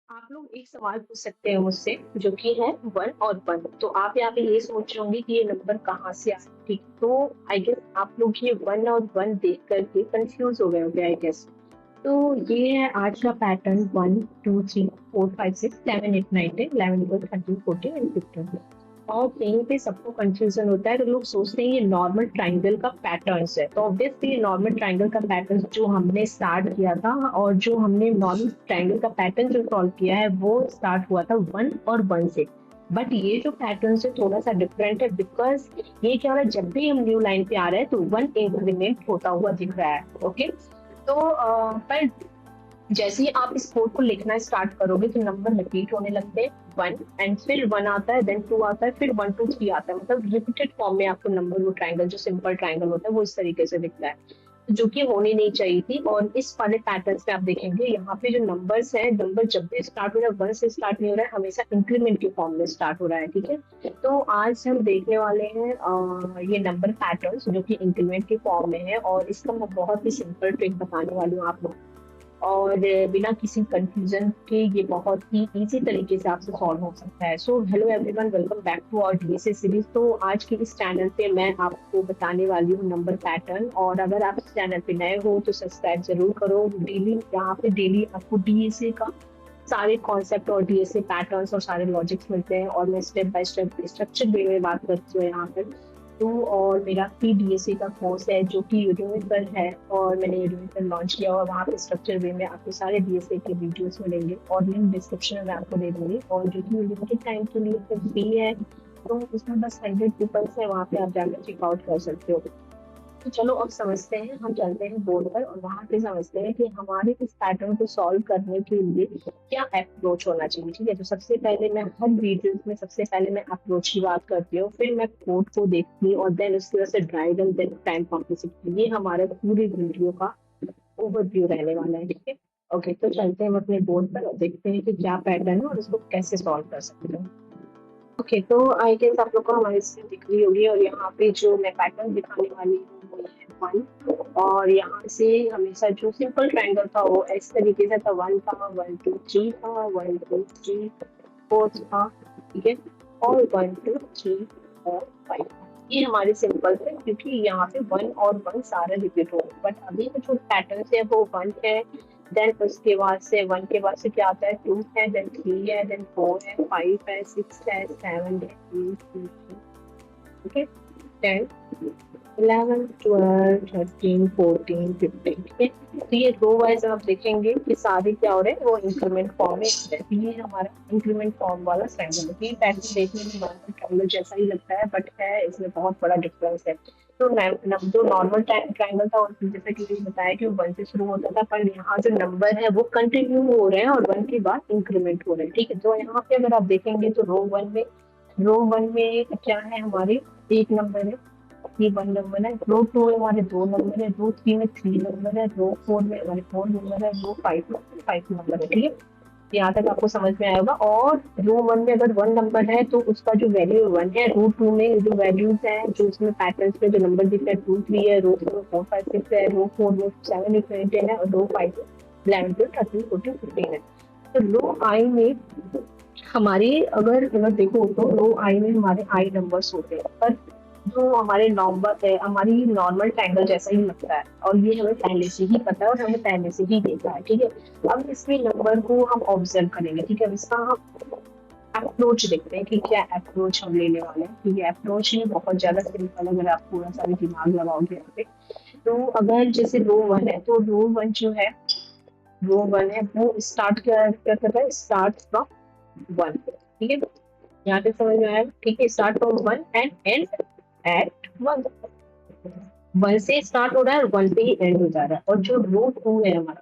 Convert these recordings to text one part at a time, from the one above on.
आप लोग एक सवाल पूछ सकते हैं मुझसे जो कि है वन और वन। तो आप यहाँ पे ये सोच रहे होंगे कि ये नंबर कहाँ से आया। ठीक, तो आई गेस आप लोग ये वन और वन देख करके कंफ्यूज हो गए होंगे आई गेस। तो ये है आज का पैटर्न 1 2 3 4 5 6 7 8 9 10 11 12 13 14 एंड 15। और कहीं पे सबको कंफ्यूजन होता है तो लोग सोचते हैं ये नॉर्मल ट्राइंगल का पैटर्न है। तो ऑब्वियसली ये नॉर्मल ट्राइंगल का पैटर्न जो हमने स्टार्ट किया था और जो हमने नॉर्मल ट्राइंगल का पैटर्न जो सॉल्व किया है वो स्टार्ट हुआ था वन और वन से। बट ये जो पैटर्न से थोड़ा सा डिफरेंट है बिकॉज ये क्या हो रहा है, जब भी हम न्यू लाइन पे आ रहे हैं तो वन इंक्रीमेंट होता हुआ दिख रहा है। ओके, तो पर जैसे ही आप इस कोड को लिखना स्टार्ट करोगे तो नंबर रिपीट होने लगते हैं। वन एंड फिर वन आता है, देन टू आता है, फिर वन टू थ्री आता है। मतलब रिपीटेड फॉर्म में आपको नंबर, वो ट्राइंगल जो सिंपल ट्राइंगल होता है वो इस तरीके से दिखता है, जो कि होनी नहीं चाहिए थी। और इस वाले पैटर्न पे आप देखेंगे यहाँ पे जो नंबर्स है, नंबर जब भी स्टार्ट हो रहा है वन से स्टार्ट नहीं हो रहा है, हमेशा इंक्रीमेंट के फॉर्म में स्टार्ट हो रहा है। ठीक है, तो आज हम देखने वाले हैं ये नंबर पैटर्न्स जो कि इंक्रीमेंट के फॉर्म में है, और इसका मैं बहुत ही सिंपल ट्रिक बताने वाली हूँ आप लोग। और बिना किसी कंफ्यूजन के ये बहुत ही इजी तरीके से आपसे सॉल्व हो सकता है। So hello everyone, welcome back to our DSA series. तो आज के इस चैनल पे मैं आपको बताने वाली हूँ नंबर पैटर्न, और अगर आप इस चैनल पे नए हो तो सब्सक्राइब जरूर करो। डेली यहाँ पे डेली आपको डीएसए का सारे कॉन्सेप्ट और डीएसए पैटर्न्स और सारे लॉजिक्स मिलते हैं, और मैं स्टेप बाय स्टेप स्ट्रक्चर वे में बात करती हूँ यहाँ पर। तो और मेरा फ्री डीएसए का कोर्स है जो कि यूट्यूब पर है, और मैंने यूट्यूब पर लॉन्च किया, और वहाँ पे स्ट्रक्चर वे में आपको सारे डीएसए के वीडियोस मिलेंगे, और लिंक डिस्क्रिप्शन में आपको दे दूंगी। और जो कि लिमिटेड टाइम के लिए फ्री है, तो इसमें बस 100 पीपल्स है, वहाँ पे आप जाकर चेकआउट कर सकते हो। तो चलो अब समझते हैं, हम चलते हैं बोर्ड पर और वहां पे समझते हैं कि हमारे इस पैटर्न को सॉल्व करने के लिए क्या अप्रोच होना चाहिए। ठीक है, तो सबसे पहले मैं हर वीडियो में सबसे पहले मैं अप्रोच की बात करती हूँ, फिर मैं कोड को देखती हूँ, और देन उसकी वजह से drive and then time complexity. ये हमारे पूरी वीडियो का ओवरव्यू रहने वाला है। ठीक है, ओके, तो चलते हैं हम अपने बोर्ड पर और देखते हैं कि क्या पैटर्न है और इसको कैसे सॉल्व कर सकते हैं। ओके, तो आई गेस आप लोग को हमारी स्क्रीन दिख रही होगी, और यहाँ पे जो मैं पैटर्न दिखाने वाली हूँ वो ये है वन। और यहाँ से हमेशा जो सिंपल ट्रायंगल था वो इस तरीके से था, वन था, वन टू थ्री था, वन टू थ्री फोर था। ठीक है, और one two three four five, ये हमारे सिंपल थे क्योंकि यहाँ पे वन और वन सारे रिपीट हो गए। बट अभी का जो पैटर्न है वो वन है, देन उसके बाद से वन के बाद से क्या आता है, टू है, देन थ्री है, देन फोर है, फाइव है, सिक्स है, सेवन है, एट, 10, 11, 12, 13, 14, 15। ठीक है, तो ये रो वाइज आप देखेंगे कि सारे क्या हो रहे हैं, वो इंक्रीमेंट फॉर्म में है। तो ये हमारा इंक्रीमेंट फॉर्म वाला ट्रायंगल है। ये पैटर्न देखने में नॉर्मल ट्रायंगल जैसा ही लगता है, बट है इसमें बहुत बड़ा डिफरेंस है। तो जो नॉर्मल ट्रायंगल था उसमें जैसा कि मैंने बताया कि वो वन से शुरू होता था, पर यहाँ जो नंबर है वो कंटिन्यू हो रहे हैं और वन के बाद इंक्रीमेंट हो रहे हैं। ठीक है, तो यहाँ पे अगर आप देखेंगे तो रो वन में क्या है, हमारे एक नंबर है, ये वन नंबर है। रो टू में हमारे दो नंबर है, रो थ्री में थ्री नंबर है, रो फोर में हमारे फोर नंबर है, रो फाइव नंबर है। ठीक है, यहाँ तक आपको समझ में आएगा। और रो वन में अगर वन नंबर है तो उसका जो वैल्यू वन है, रो टू में जो वैल्यूज है जो उसमें पैटर्न्स में जो नंबर दिख रहा है टू थ्री है, रो थ्री में फोर फाइव सिक्स है, रो फोर में सेवन एट नाइन टेन है, और रो फाइव में 11 12 13 14 15 है। तो रो आई में हमारे अगर अगर देखो तो रो आई में हमारे आई नंबर्स होते हैं, पर जो हमारे नंबर है हमारी नॉर्मल ट्रायंगल जैसा ही लगता है, और ये हमें पहले से ही पता है और हमें पहले से ही देखा है। ठीक है, अब इसमें नंबर को हम ऑब्जर्व करेंगे। ठीक है, इसका हम अप्रोच देखते हैं कि क्या अप्रोच हम लेने वाले हैं। ठीक है, अप्रोच ये बहुत ज्यादा सिंपल, अगर आप थोड़ा सा भी दिमाग लगाओगे यहाँ पे। तो अगर जैसे रो वन है तो रो वन जो है, रो वन है वो स्टार्ट क्या क्या करता है, स्टार्ट फ्रॉम वन। ठीक है, यहाँ पे समझ में आया। ठीक है, start from one and end at one. One से स्टार्ट हो रहा है और वन पे ही एंड हो जा रहा है। और जो रो टू है हमारा,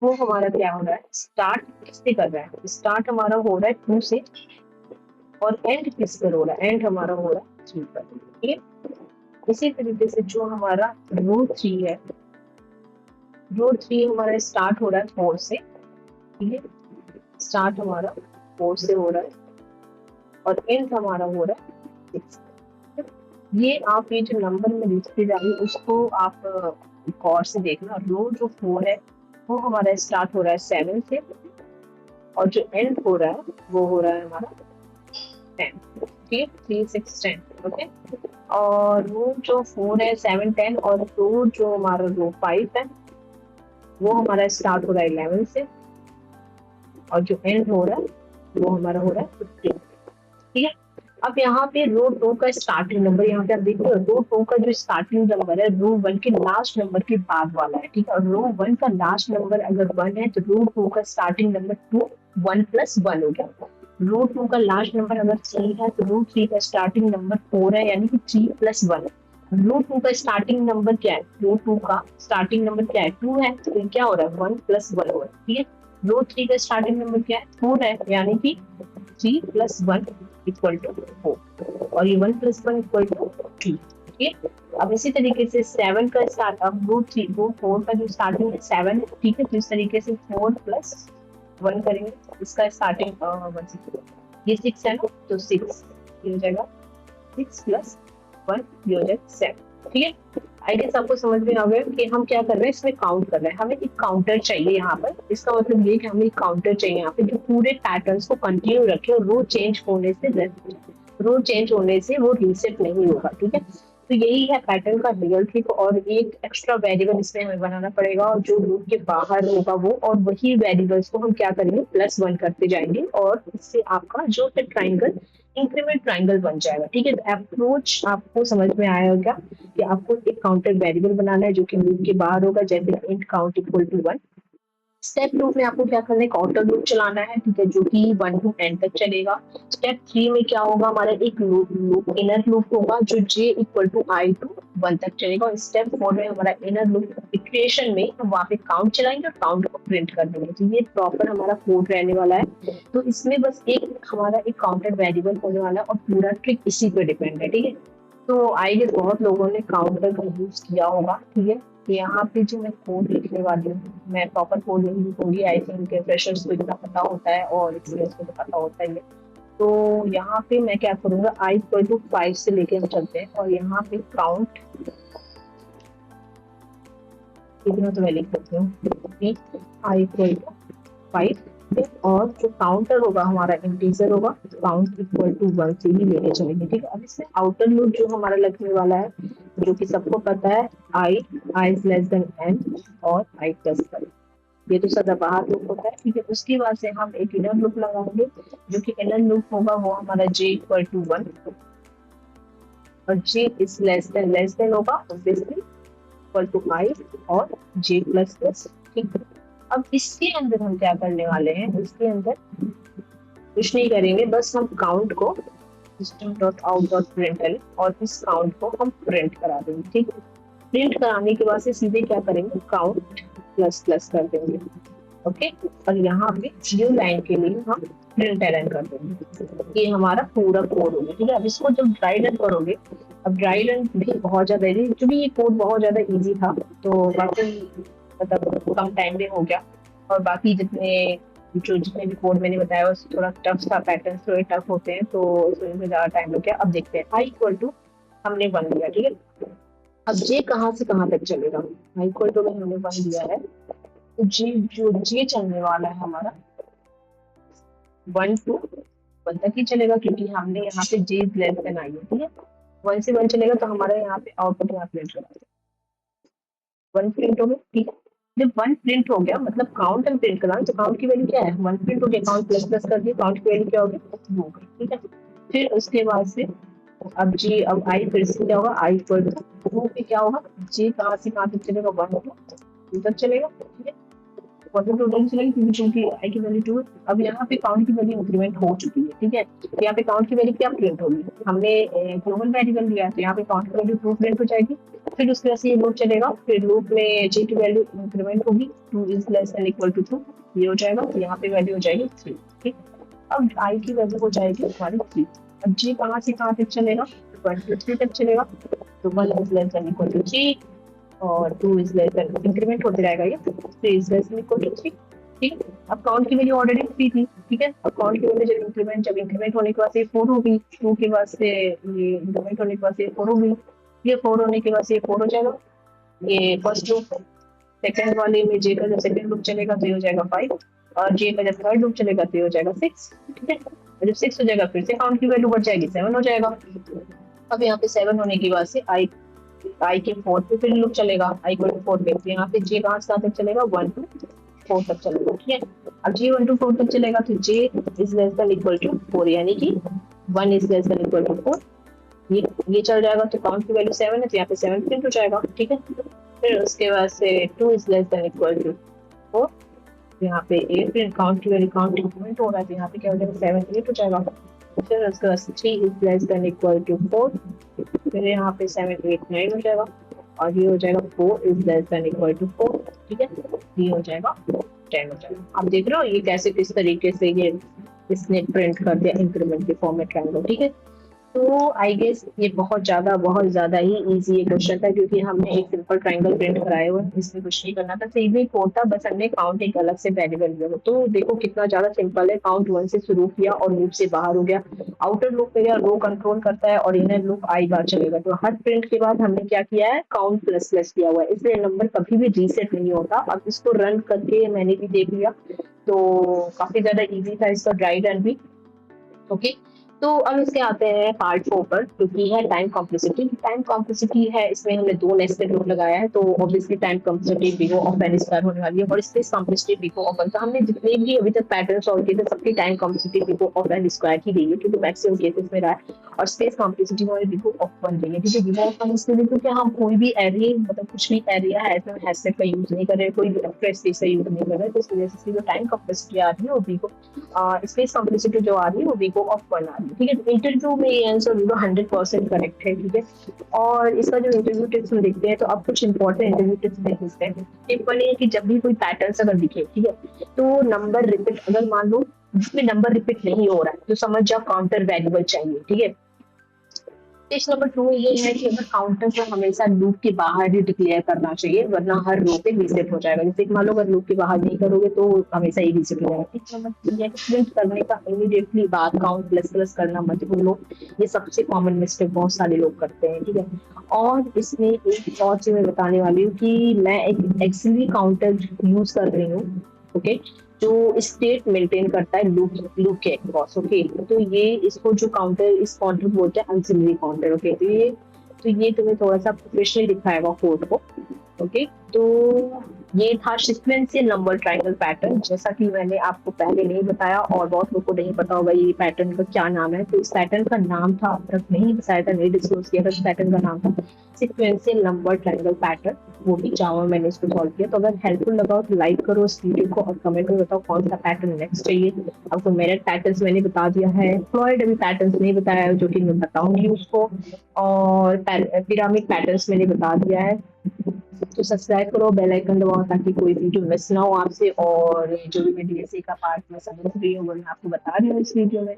वो हमारा क्या हो रहा है, स्टार्ट किससे कर रहा है, स्टार्ट हमारा हो रहा है टू से, और एंड किस पर हो रहा है, एंड हमारा हो रहा है थ्री पर। ठीक है, इसी तरीके से जो हमारा रो थ्री है, रो थ्री हमारा स्टार्ट हो रहा है फोर से। ठीक है, स्टार्ट हमारा फोर से हो रहा है और एंड हमारा हो रहा है सिक्स। ये आप ये जो नंबर में लिखते जा रही है उसको आप गौर से देखना। रो जो फोर है वो हमारा स्टार्ट हो रहा है सेवन से, और जो एंड हो रहा है वो हो रहा है हमारा 10। ठीक है, 3 6 10। ओके, और रो जो 4 है 7 10, और रो जो हमारा रो 5 है वो हमारा स्टार्ट हो रहा है 11 से, और जो एंड हो रहा है वो हमारा हो रहा है 15। ठीक है, अब यहाँ पे रो 2 का स्टार्टिंग नंबर, यहाँ पे आप देखो रो 2 का जो स्टार्टिंग नंबर है रो 1 के लास्ट नंबर के बाद वाला है। ठीक है, और रो 1 का लास्ट नंबर अगर 1 है तो रो 2 का स्टार्टिंग नंबर 2 1 प्लस 1 हो गया। रो 2 का लास्ट नंबर अगर 3 है तो रो 3 का स्टार्टिंग नंबर 4 है, यानी कि 3 प्लस 1। रो 2 का स्टार्टिंग नंबर क्या है, रो 2 का स्टार्टिंग नंबर क्या है, 2 है, तो ये क्या हो रहा है 1 प्लस 1 हो रहा है। ठीक है, रो 3 का स्टार्टिंग नंबर क्या है, 4 है, यानी कि 3 प्लस 1 इक्वल टू 4, और ये 1 प्लस 1 इक्वल टू 2। ठीक है, अब इसी तरीके से 7 का स्टार्ट, अब रो 4 का जो स्टार्टिंग है 7 है। ठीक है, तो इस तरीके से 4 प्लस 1 करेंगे, इसका स्टार्टिंग 1 ये 6 है ना, तो 6 ये हो जाएगा 6 प्लस 1 ये हो जाएगा 7। ठीक है, आई गेस आपको समझ में आ गया कि हम क्या कर रहे हैं, इसमें काउंट कर रहे हैं। हमें एक काउंटर चाहिए यहाँ पर, इसका मतलब ये कि हमें एक काउंटर चाहिए यहाँ पे जो पूरे पैटर्न्स को कंटिन्यू रखे और रो चेंज होने से वो रीसेट नहीं होगा। ठीक है, तो यही है पैटर्न का रियल ट्रिक, और एक एक्स्ट्रा वेरिएबल इसमें हमें बनाना पड़ेगा और जो लूप के बाहर होगा वो, और वही वेरिएबल्स को हम क्या करेंगे +1 करते जाएंगे, और इससे आपका जो है ट्राइंगल इंक्रीमेंट ट्राइंगल बन जाएगा। ठीक है, तो अप्रोच आपको समझ में आया होगा कि आपको एक काउंटर वेरिएबल बनाना है जो कि लूप के बाहर होगा, जैसे int count equal to 1। Step 2 में आपको क्या करना है, काउंटर लूप चलाना है। ठीक है, जो कि 1 टू 10 तक चलेगा। स्टेप 3 में क्या होगा, हमारा एक लूप इनर लूप होगा जो j equal to I to 1 तक चलेगा। और स्टेप 4 में हमारा इनर लूप इक्वेशन में हम वहाँ पे काउंट चलाएंगे और काउंट को प्रिंट कर देंगे। तो ये प्रॉपर हमारा कोड रहने वाला है। तो इसमें बस एक हमारा एक काउंटर वेरिएबल होने वाला है और पूरा ट्रिक इसी पे डिपेंड है। ठीक है, तो आई गेस बहुत लोगों ने काउंटर का यूज किया होगा। ठीक है, तो यहाँ पे जो मैं कोड लिखने वाली हूँ, मैं प्रॉपर कोड नहीं लिखूंगी, आई थिंक फ्रेशर्स को इतना पता होता है और एक्सपीरियंस को तो पता होता ही है। तो यहाँ पे मैं क्या करूँगा, I इक्वल टू 5 से लेके हम चलते हैं, और यहाँ पे काउंट इतना तो मैं लिख सकती हूँ, I इक्वल टू 5, और जो काउंटर होगा हमारा इंटीजर होगा, काउंट इक्वल टू 1 से ही लेके चलेंगे। ठीक है, अब इसमें आउटर लूप जो हमारा लगने वाला है, जो कि सबको पता है, I is less then n और I प्लस 1, ये तो सदाबहार लूप होता है। ठीक है, उसके बाद से हम एक इनर लूप लगाएंगे, जो कि इनर लूप होगा वो हमारा j इक्वल टू 1, और j इज लेस देन होगा ऑब्वियसली इक्वल टू I और j प्लस प्लस। ठीक है, अब इसके अंदर हम क्या करने वाले हैं, इसके अंदर कुछ नहीं करेंगे, बस हम काउंट को system.out.println और इस काउंट को हम प्रिंट करा देंगे। ठीक है, प्रिंट कराने के बाद से सीधे क्या करेंगे, काउंट प्लस प्लस कर देंगे। ओके, और यहाँ पे न्यू लाइन के लिए हम प्रिंट एरन कर देंगे। ये हमारा पूरा कोड हो गया। ठीक है, अब इसको जब ड्राई रन करोगे, अब ड्राई रन भी बहुत ज्यादा इजी, क्योंकि ये कोड बहुत ज्यादा इजी था, तो बाकी मतलब कम टाइम में हो गया, और बाकी जितने भी कोड मैंने बताया वो थोड़ा टफ था, पैटर्न थोड़े टफ होते हैं, तो उसमें ज्यादा टाइम लग गया। अब देखते हैं, I इक्वल टू हमने 1 दिया। ठीक है, अब j कहाँ से कहाँ तक चलेगा, I इक्वल टू में हमने 1 दिया है, तो j चलने वाला है हमारा 1 टू 1 तक ही चलेगा, क्योंकि हमने यहाँ पे j is less then I है। ठीक है, 1 से 1 चलेगा, तो हमारा यहाँ पे आउटपुट यहाँ प्रिंट होगा, 1 प्रिंट हो गया। ठीक है, जब 1 प्रिंट हो गया, मतलब काउंट हम प्रिंट कराएं, तो काउंट की वैल्यू क्या है, 1 प्रिंट हो गया, काउंट प्लस प्लस कर दिया, काउंट की वैल्यू क्या हो गई, 2 हो गई। ठीक है, फिर उसके बाद से अब I फिर से क्या होगा, I इक्वल टू 2 पे क्या होगा, j कहाँ से कहाँ तक चलेगा, 1 टू 2 तक चलेगा। ठीक है, 1 टू 2 तक चलेगा, क्योंकि I की वैल्यू 2 है। अब यहाँ पे काउंट की वैल्यू इंक्रीमेंट हो चुकी है। ठीक है, तो यहाँ पे काउंट की वैल्यू क्या प्रिंट होगी, हमने ग्लोबल वेरिएबल लिया है, तो यहाँ पे काउंट की वैल्यू 2 प्रिंट हो जाएगी। फिर उसके बाद से ये लूप चलेगा, फिर लूप में j की वैल्यू इंक्रीमेंट होगी, 2 is less than equal to 2, ये हो जाएगा, तो यहाँ पे वैल्यू हो जाएगी 3। ठीक, अब I की वैल्यू हो जाएगी हमारी 3। अब j कहाँ से कहाँ तक चलेगा, 1 टू 3 तक चलेगा, तो 1 is less than equal to 3, और 2 इज लेस देन, इंक्रीमेंट होते रहेगा ये, 3 is less than equal to 3। ठीक, अब काउंट की वैल्यू ऑलरेडी 3 थी। ठीक है, अब काउंट की वैल्यू जब इंक्रीमेंट होने के बाद से 4 होगी, 2 के बाद से ये इंक्रीमेंट होने के बाद से 4 होगी, ये 4 होने के बाद से 4 हो जाएगा, ये फर्स्ट लूप। सेकंड वाले में j का जब सेकंड लूप चलेगा तो ये हो जाएगा 5, और जे का जब थर्ड लूप चलेगा तो ये हो जाएगा 6। ठीक है, और जब 6 हो जाएगा फिर से काउंट की वैल्यू बढ़ जाएगी, 7 हो जाएगा। अब यहाँ पे 7 होने की बाद से आई के 4 पे फिर लूप चलेगा, आई इक्वल टू 4 पे, तो यहाँ पे जे कहाँ तक चलेगा, 1 टू 4 तक चलेगा। ठीक है, अब जे 1 टू 4 तक चलेगा तो j is less than equal to 4, यानी कि 1 is less than equal to 4। ये चल जाएगा तो काउंट की वैल्यू 7 है, तो यहाँ पे 7 प्रिंट हो जाएगा। ठीक है, फिर उसके बाद से 2 is less than equal to 4, तो यहाँ पे 8 प्रिंट, काउंट की वैल्यू काउंट इंक्रीमेंट हो रहा है, तो यहाँ पे क्या हो जाएगा, 7 8 हो जाएगा। फिर उसके बाद 3 is less than equal to 4, फिर यहाँ पे 7 8 9 हो जाएगा, और ये हो जाएगा 4 is less than equal to 4। ठीक है, ये हो जाएगा 10 हो जाएगा। आप देख रहे हो ये कैसे किस तरीके से ये इसने प्रिंट कर दिया इंक्रीमेंट के फॉर्म में ट्रायंगल। ठीक है, तो आई गेस ये बहुत ज्यादा ही इजी ये क्वेश्चन था, क्योंकि हमने एक सिंपल ट्रायंगल प्रिंट कराए हुए हैं, इसमें कुछ नहीं करना था, सेम ही कोड था, बस हमने काउंट एक अलग से वेरिएबल दिया। तो देखो कितना ज्यादा सिंपल है, काउंट 1 से शुरू किया और लूप से बाहर हो गया। आउटर लूप मेरा रो कंट्रोल करता है और इनर लूप आई बार चलेगा, तो हर प्रिंट के बाद हमने क्या किया है, काउंट प्लस प्लस किया हुआ है, इसलिए नंबर कभी भी रीसेट नहीं होता। अब इसको रन करके मैंने भी देख लिया, तो काफी ज्यादा इजी था इसका ड्राई रन भी। ओके, तो अब इसके आते हैं पार्ट 4 पर, क्योंकि है टाइम कॉम्प्लेक्सिटी। टाइम कॉम्प्लेक्सिटी है, इसमें हमने 2 नेस्टेड लूप लगाया है, तो obviously time complexity big O of n square होने वाली है, और space complexity big O of n. तो हमने जितने भी अभी तक पैटर्न सॉल्व किए थे सबकी time complexity big O of n square ही रही है, क्योंकि मैक्सिमम केसेस में रहा है, और स्पेस कॉम्प्लेक्सिटी हमारी बिगो ऑफ वन रही है। ठीक है, बिगो ऑफ वन इसके लिए क्योंकि हम कोई भी एरे, मतलब कुछ भी एरिया है इसमें हैशटैग का यूज नहीं कर रहे, कोई भी एक्ट्रेस स्पेस का यूज नहीं कर रहे, तो इस वजह से जो टाइम कॉम्प्लेक्सिटी आ रही है वो बिगो स्पेस कॉम्प्लेक्सिटी जो आ रही है वो वीगो ऑफ वन आ रही है। ठीक है, तो इंटरव्यू में ये आंसर वीगो 100% करेक्ट है। ठीक है, और इसका जो इंटरव्यू टिप्स में देखते हैं, तो अब कुछ इंपॉर्टेंट इंटरव्यू टिप्स देख लेते हैं। टिप वन है कि जब भी कोई पैटर्न अगर दिखे, ठीक है, तो नंबर रिपीट, अगर मान लो जिसमें नंबर रिपीट नहीं हो रहा है तो समझ जाओ काउंटर वेरिएबल चाहिए। ठीक है, टिप्स नंबर 2 ये है कि अगर काउंटर को हमेशा लूप के बाहर ही डिक्लेयर करना चाहिए, वरना हर रो पे रीसेट हो जाएगा। जैसे मान लो अगर लूप के बाहर नहीं करोगे तो हमेशा ही रीसेट हो जाएगा। टिप्स नंबर 3 है कि प्रिंट करने का इमीडिएटली बाद काउंट प्लस प्लस करना मत भूलो, ये सबसे कॉमन मिस्टेक बहुत सारे लोग करते हैं। ठीक है, और इसमें एक और चीज मैं बताने वाली हूँ कि मैं एक एक्सिली काउंटर यूज कर रही हूँ। ओके, जो स्टेट मेंटेन करता है लूप के अक्रॉस। ओके, तो ये इसको जो काउंटर इस काउंटर को बोलते हैं ऑक्सिलरी काउंटर। ओके, तो ये तुम्हें थोड़ा सा प्रोफेशनली दिखाएगा कोड को। ओके, तो ये था सीक्वेंशियल नंबर ट्रायंगल पैटर्न, जैसा कि मैंने आपको पहले नहीं बताया और बहुत लोगों को नहीं पता होगा ये पैटर्न का क्या नाम है। तो इस पैटर्न का नाम था, अब तक नहीं बताया था, नहीं डिस्क्लोज किया था, इस पैटर्न का नाम था सीक्वेंशियल नंबर ट्रायंगल पैटर्न, वो भी जावा में मैंने इसको सॉल्व किया। तो अगर हेल्पफुल लगा तो लाइक करो इस वीडियो को और कमेंट में बताओ कौन सा पैटर्न नेक्स्ट चाहिए। आपको मेरिट पैटर्न्स मैंने बता दिया है, फ्लोइड अभी पैटर्न्स नहीं बताया है, जो कि मैं बताऊंगी उसको, और पिरामिड पैटर्न्स मैंने बता दिया है। तो सब्सक्राइब करो, बेल आइकन दबाओ ताकि कोई वीडियो मिस ना हो आपसे, और जो भी मैं डीएसए का पार्ट में समझ रही हूँ वो मैं आपको बता रही हूँ इस वीडियो में।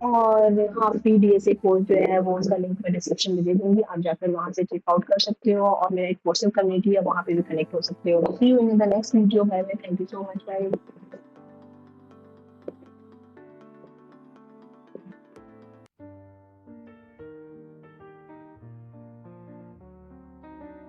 और हाँ, फ्री डीएसए कोर्स जो है वो उसका लिंक मैं डिस्क्रिप्शन में दे दूंगी, आप जाकर वहाँ से चेकआउट कर सकते हो, और मेरा एक व्हाट्सएप कम्युनिटी है वहाँ पे भी कनेक्ट हो सकते हो। See you in the next video. Bye bye, thank you so much, bye.